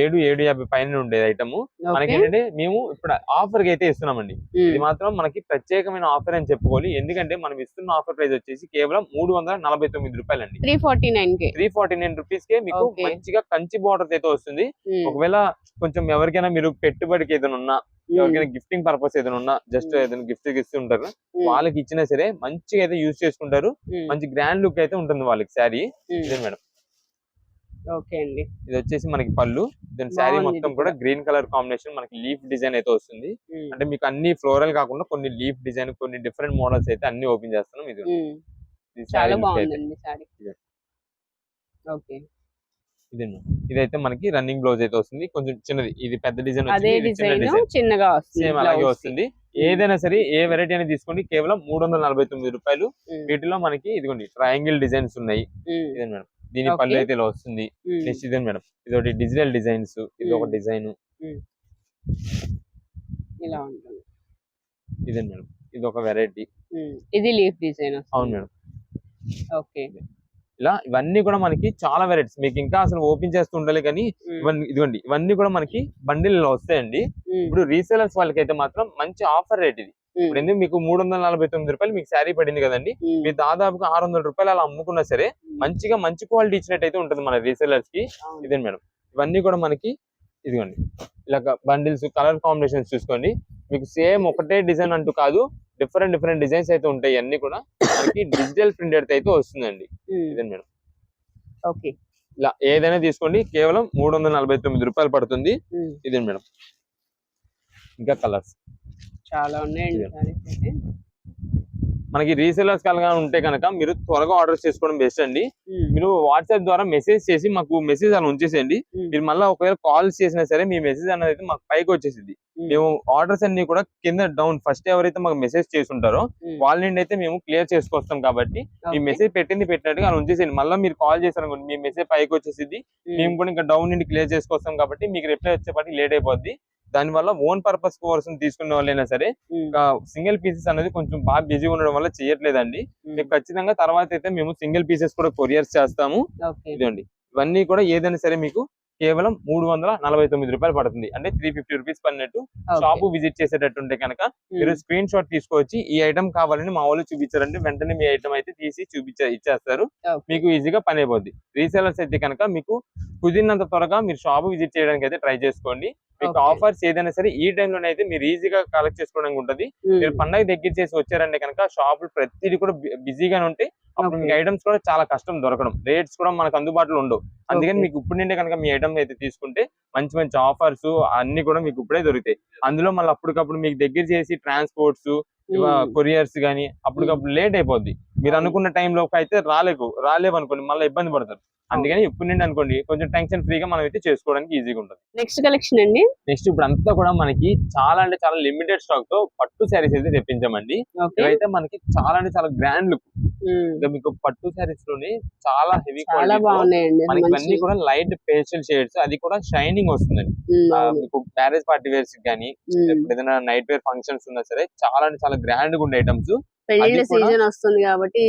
750 పైన ఉండేది ఐటమ్. మనకి ఏంటంటే మేము ఇప్పుడు ఆఫర్ కి అయితే ఇస్తున్నామండి. ఇది మాత్రం మనకి ప్రత్యేకమైన ఆఫర్ అని చెప్పుకోవాలి. ఎందుకంటే మనం ఇస్తున్న ఆఫర్ ప్రైస్ వచ్చేసి కేవలం 349 రూపాయలు అండి. 349 రూపీస్ కే మీకు మంచిగా కంచి బార్డర్ అయితే వస్తుంది. ఒకవేళ కొంచెం ఎవరికైనా మీరు పెట్టుబడికి ఏదైనా ఉన్నా, ఎవరికైనా గిఫ్టింగ్ పర్పస్ ఏదైనా ఉన్నా, జస్ట్ ఏదైనా గిఫ్ట్ ఇస్తూ ఉంటారు, వాళ్ళకి ఇచ్చినా సరే మంచిగా అయితే యూజ్ చేసుకుంటారు. మంచి గ్రాండ్ లుక్ అయితే ఉంటుంది వాళ్ళకి శారీ. ఇదే మేడం, ఓకే అండి. ఇది వచ్చేసి మనకి పళ్ళు. దీని శారీ మొత్తం కూడా గ్రీన్ కలర్ కాంబినేషన్ మనకి లీఫ్ డిజైన్ అయితే వస్తుంది. అంటే మీకు అన్ని ఫ్లోరల్ కాకుండా కొన్ని లీఫ్ డిజైన్, కొన్ని డిఫరెంట్ మోడల్స్ అయితే అన్ని ఓపెన్ చేస్తున్నాం. ఇది చాలా బాగుందండి శారీ. ఓకే, ఇదైతే మనకి రన్నింగ్ బ్లౌజ్ అయితే వస్తుంది. కొంచెం చిన్నది, ఇది పెద్ద డిజైన్ చిన్నగా సేమ్ అలాగే వస్తుంది. ఏదైనా సరే ఏ వెరైటీ అనేది తీసుకోండి కేవలం 349 రూపాయలు. వీటిలో మనకి ఇదిగోండి ట్రయాంగిల్ డిజైన్స్ ఉన్నాయి. ఇదే మేడం, దీని పళ్ళు అయితే ఇలా వస్తుంది. నెక్స్ట్ ఇదే మేడం, ఇది ఒకటి డిజిటల్ డిజైన్స్, ఇది ఒక డిజైన్ ఇలా ఉంటుంది. ఇదే మేడం, ఇది ఒక వెరైటీ. ఇది లీఫ్ డిజైన్. అవును మేడం. ఓకే, ఇలా ఇవన్నీ కూడా మనకి చాలా వెరైటీస్, మీకు ఇంకా అసలు ఓపెన్ చేస్తూ ఉండాలి కానీ ఇదిగోండి ఇవన్నీ కూడా మనకి బండిల్ వస్తాయండి. ఇప్పుడు రీసేలర్స్ వాళ్ళకి అయితే మాత్రం మంచి ఆఫర్ రేట్ ఇది. ఇప్పుడు ఎందుకు మీకు 349 రూపాయలు మీకు శారీ పడింది కదండి, మీరు దాదాపుగా 600 రూపాయలు అలా అమ్ముకున్నా సరే మంచిగా మంచి క్వాలిటీ ఇచ్చినట్టయితే ఉంటుంది మన రీసేలర్స్ కి. ఇదే మేడం, ఇవన్నీ కూడా మనకి ఇదిగోండి ఇలా బండిల్స్ కలర్ కాంబినేషన్స్ చూసుకోండి. మీకు సేమ్ ఒకటే డిజైన్ అంటూ కాదు, డిఫరెంట్ డిజైన్స్ అయితే ఉంటాయి. అన్ని కూడా మనకి డిజిటల్ ప్రింటెడ్ అయితే వస్తుందండి. ఇదే మేడం, ఓకే ఇలా ఏదైనా తీసుకోండి, కేవలం 349 రూపాయలు పడుతుంది. ఇదే మేడం, ఇంకా కలర్స్ చాలా ఉన్నాయండి. మనకి రీసెలర్స్ కలగా ఉంటే కనుక మీరు త్వరగా ఆర్డర్ చేసుకోవడం బెస్ట్ అండి. మీరు వాట్సాప్ ద్వారా మెసేజ్ చేసి మాకు మెసేజ్ అలా ఉంచేసేయండి. మీరు మళ్ళీ ఒకవేళ కాల్స్ చేసినా సరే మీ మెసేజ్ అనేది మాకు పైకి వచ్చేసింది. మేము ఆర్డర్స్ అన్ని కూడా కింద డౌన్ ఫస్ట్ ఎవరైతే మాకు మెసేజ్ చేసి ఉంటారో వాళ్ళ నుండి అయితే మేము క్లియర్ చేసుకొస్తాం. కాబట్టి మీ మెసేజ్ పెట్టినట్టుగా అలా ఉంచేసేయండి. మళ్ళీ మీరు కాల్ చేశారనుకోండి మీ మెసేజ్ పైకి వచ్చేసింది, మేము కూడా ఇంకా డౌన్ నుండి క్లియర్ చేసుకొస్తాం. కాబట్టి మీకు రిప్లై వచ్చేపాటికి లేట్ అయిపోద్ది. దానివల్ల ఓన్ పర్పస్ కోసం తీసుకునే వాళ్ళైనా సరే సింగిల్ పీసెస్ అనేది కొంచెం బాగా బిజీ ఉండడం వల్ల చేయట్లేదండి. మీకు ఖచ్చితంగా తర్వాత అయితే మేము సింగిల్ పీసెస్ కూడా కొరియర్స్ చేస్తాము. ఇదండి, ఇవన్నీ కూడా ఏదైనా సరే మీకు కేవలం 349 రూపాయలు పడుతుంది. అంటే 350 రూపీస్ పడినట్టు. షాప్ విజిట్ చేసేటట్టు ఉంటే కనుక మీరు స్క్రీన్ షాట్ తీసుకొచ్చి ఈ ఐటమ్ కావాలని మా వాళ్ళు చూపించారంటే వెంటనే మీ ఐటమ్ అయితే తీసి ఇచ్చేస్తారు. మీకు ఈజీగా పని అయిపోద్ది. రీసేలర్స్ అయితే కనుక మీకు కుదిరినంత త్వరగా మీరు షాప్ విజిట్ చేయడానికి అయితే ట్రై చేసుకోండి. మీకు ఆఫర్స్ ఏదైనా సరే ఈ టైంలోనే అయితే మీరు ఈజీగా కలెక్ట్ చేసుకోవడానికి ఉంటుంది. మీరు పండగ దగ్గర చేసి వచ్చారంటే కనుక షాపులు ప్రతిదీ కూడా బిజీగానే ఉంటాయి. అప్పుడు మీకు ఐటమ్స్ కూడా చాలా కష్టం దొరకడం, రేట్స్ కూడా మనకు అందుబాటులో ఉండవు. అందుకని మీకు ఇప్పుడు నుండే కనుక మీ ఐటమ్ అయితే తీసుకుంటే మంచి ఆఫర్స్ అన్ని కూడా మీకు ఇప్పుడే దొరుకుతాయి. అందులో మళ్ళీ అప్పటికప్పుడు మీకు దగ్గర చేసి ట్రాన్స్పోర్ట్స్ కొరియర్స్ గానీ అప్పటికప్పుడు లేట్ అయిపోద్ది. మీరు అనుకున్న టైంలో అయితే రాలేవు అనుకోండి, మళ్ళీ ఇబ్బంది పడతారు. అందుకని ఇప్పుడు నుండి అనుకోండి కొంచెం టెన్షన్ ఫ్రీగా మనం అయితే చేసుకోవడానికి ఈజీగా ఉంటుంది. నెక్స్ట్ కలెక్షన్ అండి. నెక్స్ట్ ఇప్పుడు అంతా కూడా మనకి చాలా అంటే చాలా లిమిటెడ్ స్టాక్ తో పట్టు శారీస్ అయితే తెప్పించామండి. ఇవైతే మనకి చాలా అంటే చాలా గ్రాండ్ లుక్. మీకు పట్టు శారీస్ లోనే చాలా హెవీ క్వాలిటీ, మనకి అన్ని కూడా లైట్ పేస్టల్ షేడ్స్, అది కూడా షైనింగ్ వస్తుందండి. మీకు మ్యారేజ్ పార్టీ వేర్స్ కానీ ఏదైనా నైట్ వేర్ ఫంక్షన్స్ ఉన్నా సరే చాలా అంటే చాలా గ్రాండ్ గా ఉండే ఐటమ్స్. పెళ్లి సీజన్ వస్తుంది కాబట్టి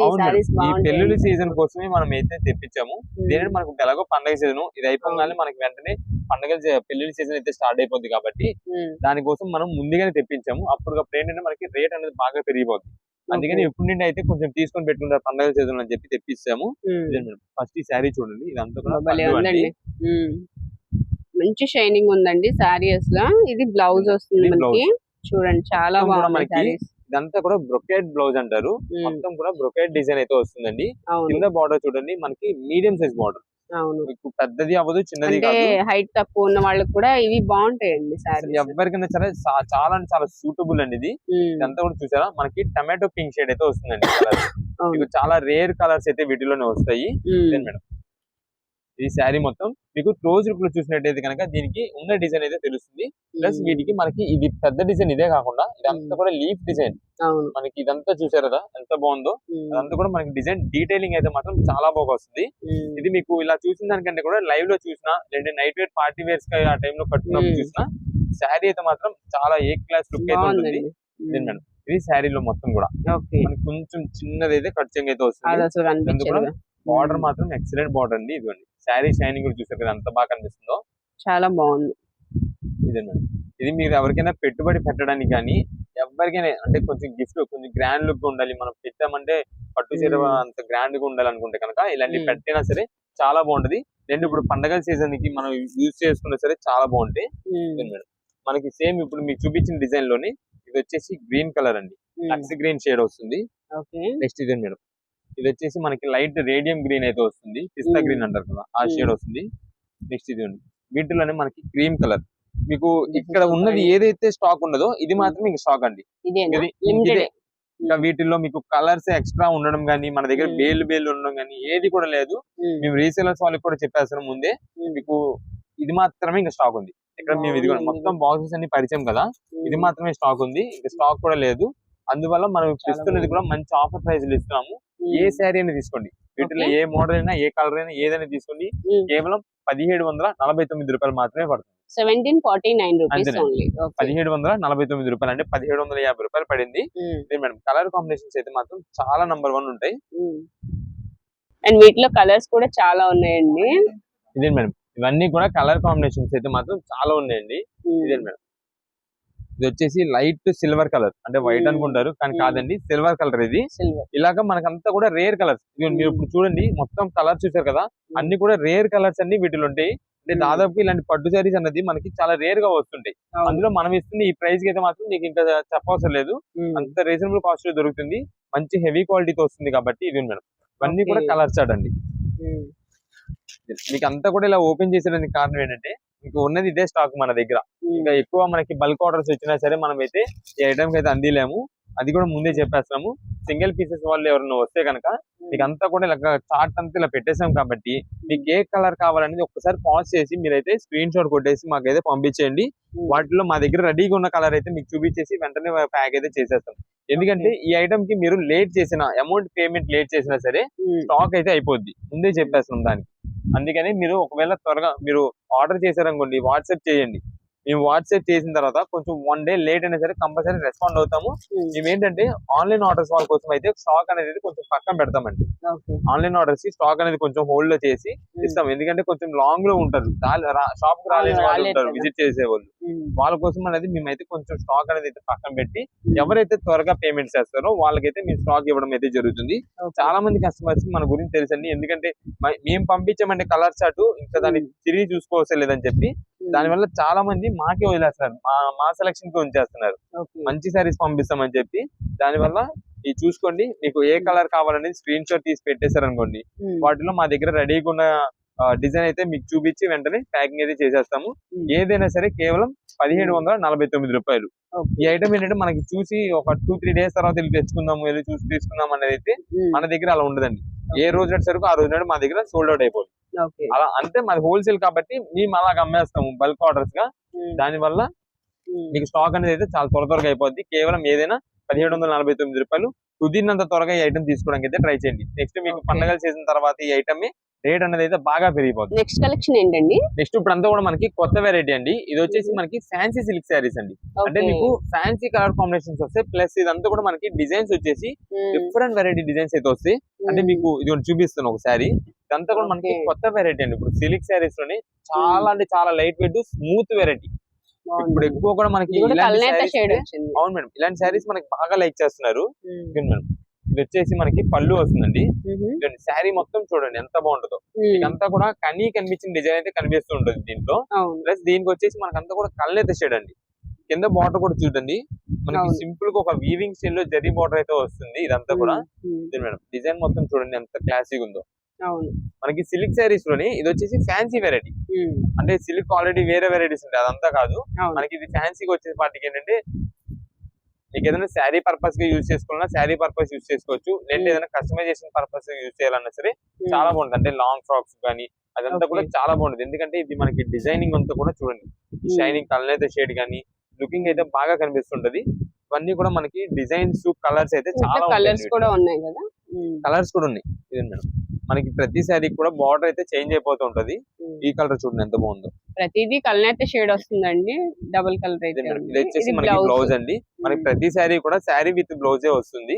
ఈ పెళ్లి సీజన్ కోసమే మనం అయితే తెప్పించాము. దీని మనకు ఎలాగో పండగ సీజన్ ఇది అయిపోగానే మనకి వెంటనే పండగ పెళ్లి సీజన్ అయితే స్టార్ట్ అయిపోద్ది. కాబట్టి దానికోసం మనం ముందుగానే తెప్పించాము. అప్పటికప్పుడు ఏంటంటే మనకి రేట్ అనేది బాగా పెరిగిపోద్ది. అందుకని ఇప్పుడు నుండి అయితే కొంచెం తీసుకొని పెట్టుకుంటారు పండగ సీజన్ అని చెప్పి తెప్పిస్తాము. ఫస్ట్ ఈ శారీ చూడండి, ఇదంతా కూడా మంచి షైనింగ్ ఉందండి శారీ అసలు. ఇది బ్లౌజ్ వస్తుంది మనకి, చూడండి చాలా బాగుంది. ఇదంతా కూడా బ్రొకేడ్ బ్లౌజ్ అంటారు. మొత్తం కూడా బ్రొకేడ్ డిజైన్ అయితే వస్తుందండి. కింద బార్డర్ చూడండి మనకి మీడియం సైజ్ బార్డర్, మీకు పెద్దది అవ్వదు చిన్నది కాదు. హైట్ తక్కువ ఉన్న వాళ్ళకి కూడా ఇవి బాగుంటాయండి. ఎవరికైనా సరే చాలా అంటే చాలా సూటబుల్ అండి ఇది. ఇదంతా కూడా చూసారా మనకి టమాటో పింక్ షేడ్ అయితే వస్తుందండి. మీకు చాలా రేర్ కలర్స్ అయితే వీటిలోనే వస్తాయి. మేడం ఈ శారీ మొత్తం మీకు క్లోజ్ లుక్ లో చూసినట్టయితే కనుక దీనికి ఉన్న డిజైన్ అయితే తెలుస్తుంది. ప్లస్ వీటికి మనకి ఇది పెద్ద డిజైన్ ఇదే కాకుండా ఇదంతా కూడా లీఫ్ డిజైన్ మనకి ఇదంతా చూసారు కదా ఎంత బాగుందో. అదంతా కూడా మనకి డిజైన్ డీటెయిలింగ్ అయితే మాత్రం చాలా బాగా వస్తుంది. ఇది మీకు ఇలా చూసిన దానికంటే కూడా లైవ్ లో చూసినా లేదంటే నైట్ వేర్ పార్టీ వేర్స్ ఆ టైంలో కట్టుకున్నప్పుడు చూసినా శారీ అయితే మాత్రం చాలా ఏ క్లాస్ లుక్ అయితే ఉంటుంది. మేడం ఇది శారీలో మొత్తం కూడా మనకి కొంచెం చిన్నది అయితే కట్చింగ్ అయితే వస్తుంది. బార్డర్ మాత్రం ఎక్సలెంట్ బార్డర్ అండి. ఇదిగోండి శారీ షైనింగ్ కూడా చూసారు కదా ఎంత బాగా కనిపిస్తుందో, చాలా బాగుంది. ఇదేనండి, ఇది మీరు ఎవరికైనా పెట్టుబడి పెట్టడానికి కానీ ఎవరికైనా అంటే కొంచెం గిఫ్ట్ కొంచెం గ్రాండ్ లుక్ ఉండాలి, మనం పెట్టామంటే పట్టు చీర అంత గ్రాండ్ గా ఉండాలి అనుకుంటే కనుక ఇలాంటి పెట్టినా సరే చాలా బాగుంటది. నేను ఇప్పుడు పండగల సీజన్ కి మనం యూజ్ చేసుకున్నా సరే చాలా బాగుంటాయి. మేడం మనకి సేమ్ ఇప్పుడు మీకు చూపించిన డిజైన్ లోని ఇది వచ్చేసి గ్రీన్ కలర్ అండి, లక్స్ గ్రీన్ షేడ్ వస్తుంది. నెక్స్ట్ ఇదే మేడం ఇది వచ్చేసి మనకి లైట్ రేడియం గ్రీన్ అయితే వస్తుంది, పిస్తా గ్రీన్ అంటారు కదా ఆ షేడ్ వస్తుంది. నెక్స్ట్ ఇది ఉంది, వీటిలోనే మనకి క్రీమ్ కలర్. మీకు ఇక్కడ ఉన్నది ఏదైతే స్టాక్ ఉండదో ఇది మాత్రం మీకు స్టాక్ అండి. ఇంకా వీటిల్లో మీకు కలర్స్ ఎక్స్ట్రా ఉండడం కానీ మన దగ్గర బేలు ఉండడం కానీ ఏది కూడా లేదు. మేము రీసేలర్స్ వాళ్ళకి కూడా చెప్పేస్తాం ముందే, మీకు ఇది మాత్రమే ఇంకా స్టాక్ ఉంది. ఇక్కడ మేము ఇది మొత్తం బాక్సెస్ అన్ని పరిచయం కదా, ఇది మాత్రమే స్టాక్ ఉంది, ఇంకా స్టాక్ కూడా లేదు. అందువల్ల మనం ఇస్తున్నది కూడా మంచి ఆఫర్ ప్రైస్ ఇస్తున్నాము. ఏ శారీ అయినా తీసుకోండి, వీటిలో ఏ మోడల్ అయినా ఏ కలర్ అయినా ఏదైనా తీసుకోండి, కేవలం 1749 రూపాయలు మాత్రమే పడుతుంది. 1749 రూపాయలు అంటే 1750 రూపాయలు పడింది. మేడం కలర్ కాంబినేషన్స్ అయితే మాత్రం చాలా నంబర్ 1 ఉంటాయి. అండ్ వీటిలో కలర్స్ కూడా చాలా ఉన్నాయండి. ఇదే మేడం, ఇవన్నీ కూడా కలర్ కాంబినేషన్స్ అయితే మాత్రం చాలా ఉన్నాయండి. ఇదే మేడం, ఇది వచ్చేసి లైట్ సిల్వర్ కలర్, అంటే వైట్ అనుకుంటారు కానీ కాదండి, సిల్వర్ కలర్ ఇది. సిల్వర్. ఇలాగా మనకంతా కూడా రేర్ కలర్స్. మీరు ఇప్పుడు చూడండి మొత్తం కలర్ చూసారు కదా, అన్ని కూడా రేర్ కలర్స్ అన్ని వీటిలో ఉంటాయి. అంటే దాదాపు ఇలాంటి పట్టు సారీస్ అన్నది మనకి చాలా రేర్ గా వస్తుంటాయి. అందులో మనం ఇస్తుంది ఈ ప్రైస్ కి అయితే మాత్రం మీకు ఇంకా చెప్పవసరం లేదు, అంత రీజనబుల్ కాస్ట్ లో దొరుకుతుంది, మంచి హెవీ క్వాలిటీతో వస్తుంది కాబట్టి. ఇది మేడం, ఇవన్నీ కూడా కలర్ చార్ట్ అండి. మీకు అంతా కూడా ఇలా ఓపెన్ చేసేదానికి కారణం ఏంటంటే మీకు ఉన్నది ఇదే స్టాక్ మన దగ్గర. ఇంకా ఎక్కువ మనకి బల్క్ ఆర్డర్స్ వచ్చినా సరే మనం అయితే ఈ ఐటమ్ కి అయితే అందిలేము, అది కూడా ముందే చెప్పేస్తున్నాము. సింగిల్ పీసెస్ వాళ్ళు ఎవరైనా వస్తే కనుక మీకు అంతా కూడా ఇలా చార్ట్ అంతా ఇలా పెట్టేసాం కాబట్టి మీకు ఏ కలర్ కావాలనేది ఒక్కసారి పాజ్ చేసి మీరైతే స్క్రీన్ షాట్ కొట్టేసి మాకైతే పంపించేయండి. వాటిలో మా దగ్గర రెడీగా ఉన్న కలర్ అయితే మీకు చూపించేసి వెంటనే ప్యాక్ అయితే చేసేస్తాం. ఎందుకంటే ఈ ఐటమ్ కి మీరు లేట్ చేసిన అమౌంట్ పేమెంట్ లేట్ చేసినా సరే స్టాక్ అయితే అయిపోద్ది, ముందే చెప్పేస్తున్నాం దానికి. అందుకని మీరు ఒకవేళ త్వరగా మీరు ఆర్డర్ చేశారనుకోండి, వాట్సాప్ చేయండి. మేము వాట్సాప్ చేసిన తర్వాత కొంచెం 1 డే లేట్ అయినా సరే కంపల్సరీ రెస్పాండ్ అవుతాము. మేము ఏంటంటే ఆన్లైన్ ఆర్డర్స్ వాళ్ళ కోసం అయితే స్టాక్ అనేది కొంచెం పక్కన పెడతామండి. ఆన్లైన్ ఆర్డర్స్ కి స్టాక్ అనేది కొంచెం హోల్డ్ లో చేసి ఇస్తాం, ఎందుకంటే కొంచెం లాంగ్ లో ఉంటారు, షాప్ కి రాలేని వాళ్ళు ఉంటారు విజిట్ చేసే వాళ్ళు, వాళ్ళ కోసం అనేది మేమైతే కొంచెం స్టాక్ అనేది అయితే పక్కన పెట్టి ఎవరైతే త్వరగా పేమెంట్ చేస్తారో వాళ్ళకైతే మేము స్టాక్ ఇవ్వడం అయితే జరుగుతుంది. చాలా మంది కస్టమర్స్ మన గురించి తెలుసండి, ఎందుకంటే మేము పంపించామంటే కలర్ చార్ట్ ఇంకా దాన్ని తిరిగి చూసుకోవచ్చా లేదని చెప్పి దానివల్ల చాలా మంది మాకే వదిలేస్తున్నారు, మా సెలక్షన్ కి ఉంచేస్తున్నారు. మంచి సారీస్ పంపిస్తామని చెప్పి దానివల్ల ఇది చూసుకోండి, మీకు ఏ కలర్ కావాలనేది స్క్రీన్ షాట్ తీసి పెట్టేశారు అనుకోండి, వాటిలో మా దగ్గర రెడీగా ఉన్న డిజైన్ అయితే మీకు చూపించి వెంటనే ప్యాకింగ్ అయితే చేసేస్తాము. ఏదైనా సరే కేవలం 1749 రూపాయలు. ఈ ఐటమ్ ఏంటంటే మనకి చూసి ఒక 2-3 డేస్ తర్వాత వెళ్ళి తెచ్చుకుందాము, వెళ్ళి చూసి తీసుకుందాం అనేది అయితే మన దగ్గర అలా ఉండదండి. ఏ రోజు నాటి సరుకు ఆ రోజు నాడు మా దగ్గర సోల్డ్ అవుట్ అయిపోతుంది. అలా అంటే మాది హోల్సేల్ కాబట్టి మేము అలాగ అమ్మేస్తాము బల్క్ ఆర్డర్స్ గా. దాని వల్ల మీకు స్టాక్ అనేది అయితే చాలా త్వరగా అయిపోద్ది. కేవలం ఏదైనా 1749 రూపాయలు. కుదిరినంత త్వరగా ఈ ఐటమ్ తీసుకోవడానికి అయితే ట్రై చేయండి. నెక్స్ట్ మీకు పండగలు చేసిన తర్వాత ఈ ఐటమ్ రేట్ అనేది అయితే బాగా పెరిగిపోతుంది. నెక్స్ట్ కలెక్షన్ ఏంటండి? నెక్స్ట్ ఇప్పుడు అంతా కూడా మనకి కొత్త వెరైటీ అండి. ఇది వచ్చేసి మనకి ఫ్యాన్సీ సిల్క్ శారీస్ అండి. అంటే మీకు ఫ్యాన్సీ కలర్ కాంబినేషన్స్ వస్తాయి, ప్లస్ ఇదంతా కూడా మనకి డిజైన్స్ వచ్చేసి డిఫరెంట్ వెరైటీ డిజైన్స్ అయితే వస్తాయి. అంటే మీకు ఇది చూపిస్తాను ఒక శారీ, ఇదంతా కూడా మనకి కొత్త వెరైటీ అండి. ఇప్పుడు సిల్క్ శారీస్ లోని చాలా అంటే చాలా లైట్ వెయిట్ స్మూత్ వెరైటీ. ఇప్పుడు ఎక్కువ కూడా మనకి అవును మేడం, ఇలాంటి శారీస్ మనకి బాగా లైక్ చేస్తున్నారు మేడం. ఇది వచ్చేసి మనకి పళ్ళు వస్తుందండి. శారీ మొత్తం చూడండి ఎంత బాగుంటుందో. ఇదంతా కూడా కనిపించిన డిజైన్ అయితే కనిపిస్తూ ఉంటుంది దీంట్లో. ప్లస్ దీనికి వచ్చేసి మనకంతా కూడా కళ్ళైతే షేడ్ అండి. కింద బార్డర్ కూడా చూడండి మనకి సింపుల్ గా ఒక వీవింగ్ స్టైల్ లో జరీ బార్డర్ అయితే వస్తుంది. ఇదంతా కూడా మేడం డిజైన్ మొత్తం చూడండి ఎంత క్లాసీగా ఉందో. మనకి సిల్క్ శారీస్ లోని ఇది వచ్చేసి ఫ్యాన్సీ వెరైటీ. అంటే సిల్క్ ఆల్రెడీ వేరే వెరైటీస్ ఉంటాయి, అదంతా కాదు మనకి ఇది ఫ్యాన్సీగా వచ్చే పార్టీకి ఏంటంటే మీకు ఏదైనా శారీ పర్పస్ గా యూజ్ చేసుకోవాలన్నా శారీ పర్పస్ యూజ్ చేసుకోవచ్చు, లేదా ఏదైనా కస్టమైజేషన్ పర్పస్ యూజ్ చేయాలన్నా సరే చాలా బాగుంటుంది. అంటే లాంగ్ ఫ్రాక్స్ కానీ అదంతా కూడా చాలా బాగుంటుంది. ఎందుకంటే ఇది మనకి డిజైనింగ్ అంతా కూడా చూడండి, షైనింగ్ కలర్ అయితే షేడ్ కానీ లుకింగ్ అయితే బాగా కనిపిస్తుంటది. ఇవన్నీ కూడా మనకి డిజైన్స్ కలర్స్ అయితే చాలా కలర్స్ కూడా ఉన్నాయి కదా, కలర్స్ కూడా ఉన్నాయి. ఇది మేడం మనకి ప్రతి శారీ కూడా బార్డర్ అయితే చేంజ్ అయిపోతూ ఉంటది. ఈ కలర్ చూడండి ఎంత బాగుందో, ప్రతిదీ కలర్ షేడ్ వస్తుందండి, డబుల్ కలర్ అయితే. ఇది వచ్చేసి మనకి బ్లౌజ్ అండి. మనకి ప్రతి శారీ కూడా శారీ విత్ బ్లౌజే వస్తుంది.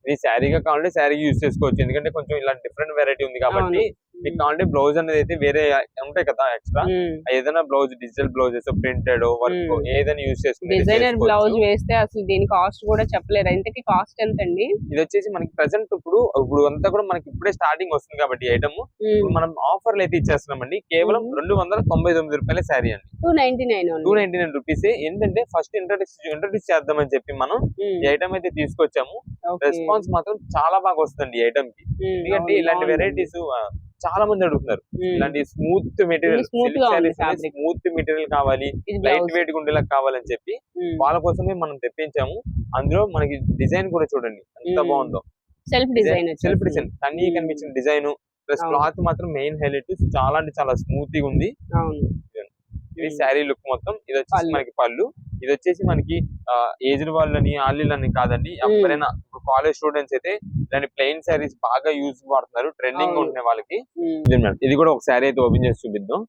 ఇది శారీగా కావాలంటే శారీ యూజ్ చేసుకోవచ్చు, ఎందుకంటే కొంచెం ఇలా డిఫరెంట్ వెరైటీ ఉంది కాబట్టి. మీకు కావాలంటే బ్లౌజ్ అనేది అయితే వేరే ఉంటాయి కదా ఎక్స్ట్రా, ఏదైనా blouse digital blouses printed work ఏదైనా యూజ్ చేసుకోవచ్చు. డిజైనర్ బ్లౌజ్ వేస్తే అసలు దీని కాస్ట్ కూడా చెప్పలేరు. ఇంతకీ కాస్ట్ ఎంత అండి? ఇది వచ్చేసి మనకి ప్రెసెంట్ ఇప్పుడు అంతా కూడా మనకి ఇప్పుడే స్టార్టింగ్ వస్తుంది కాబట్టి ఐటమ్ మనం ఆఫర్లు అయితే ఇచ్చేస్తున్నామండి. కేవలం 299 రూపాయల శారీ అండి. 299 రూపీస్. ఏంటంటే ఫస్ట్ ఇంట్రడ్యూస్ చేద్దామని చెప్పి మనం ఈ ఐటమ్ అయితే తీసుకొచ్చాము. రెస్పాన్స్ మాత్రం చాలా బాగా వస్తుంది ఈ ఐటమ్ కి, ఎందుకంటే ఇలాంటి వెరైటీస్ చాలా మంది అడుగుతున్నారు. ఇలాంటి స్మూత్ మెటీరియల్ స్మూత్ మెటీరియల్ కావాలి, లైట్ వెయిట్ గుండెలా కావాలని చెప్పి వాళ్ళ కోసమే మనం తెప్పించాము. అందులో మనకి డిజైన్ కూడా చూడండి ఎంత బాగుందో, సెల్ఫ్ డిజైన్ తన్నీ కనిపించిన డిజైన్ ప్లస్ క్లాత్ మాత్రం మెయిన్ హైలైట్. చాలా అంటే చాలా స్మూత్ గా ఉంది. ఇది శారీ లుక్ మొత్తం. ఇది వచ్చేసి మనకి పళ్ళు. ఇది వచ్చేసి మనకి ఏజ్డ్ వాళ్ళని ఆలీలని కాదండి, ఎవరైనా ఇప్పుడు కాలేజ్ స్టూడెంట్స్ అయితే దాని ప్లెయిన్ శారీస్ బాగా యూజ్ పడుతున్నారు, ట్రెండింగ్ ఉంటున్నాయి వాళ్ళకి. ఇది కూడా ఒక శారీ అయితే ఓపెన్ చేసి చూపిద్దాం.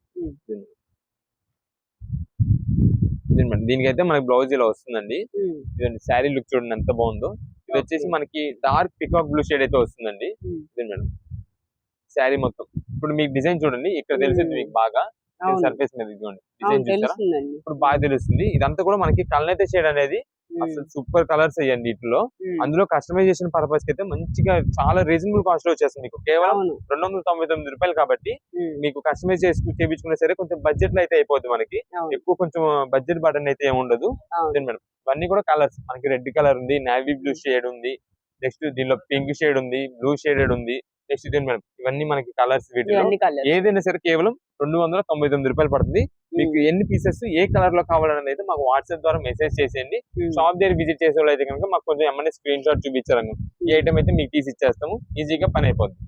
దీనికైతే మనకి బ్లౌజ్ ఇలా వస్తుందండి. శారీ లుక్ చూడండి ఎంత బాగుందో. ఇది వచ్చేసి మనకి డార్క్ పికాక్ బ్లూ షేడ్ అయితే వస్తుందండి. ఇది మేడం శారీ మొత్తం. ఇప్పుడు మీకు డిజైన్ చూడండి, ఇక్కడ తెలిసింది మీకు బాగా సర్ఫేస్ మీద ఇదిగోండి డిజైన్ చూసారా, ఇప్పుడు బాగా తెలుస్తుంది. ఇదంతా కూడా మనకి కల్నేత షేడ్ అనేది అసలు సూపర్ కలర్స్ అయ్యండి వీటిలో. అందులో కస్టమైజేషన్ పర్పస్ కి అయితే మంచిగా చాలా రీజనబుల్ కాస్ట్ లో వచ్చేస్తుంది మీకు, కేవలం 299 రూపాయలు. కాబట్టి మీకు కస్టమైజ్ చేయించుకున్నా సరే కొంచెం బడ్జెట్ లో అయితే అయిపోద్ది మనకి, ఎక్కువ కొంచెం బడ్జెట్ బటన్ అయితే ఏమి ఉండదు. మేడం ఇవన్నీ కూడా కలర్స్ మనకి రెడ్ కలర్ ఉంది, నేవీ బ్లూ షేడ్ ఉంది, నెక్స్ట్ దీనిలో పింక్ షేడ్ ఉంది, బ్లూ షేడెడ్ ఉంది. నెక్స్ట్ ఇది మేడం ఇవన్నీ మనకి కలర్స్. వీటిలో ఏదైనా సరే కేవలం 299 రూపాయలు పడుతుంది. మీకు ఎన్ని పీసెస్ ఏ కలర్ లో కావాలనేది మాకు వాట్సాప్ ద్వారా మెసేజ్ చేసేయండి. షాప్ దగ్గర విజిట్ చేసే వాళ్ళు అయితే కనుక మాకు కొంచెం ఏమన్నా స్క్రీన్ షాట్ చూపించారు, ఈ ఐటమ్ అయితే మీకు తీసి ఇచ్చేస్తాము, ఈజీగా పని అయిపోద్ది.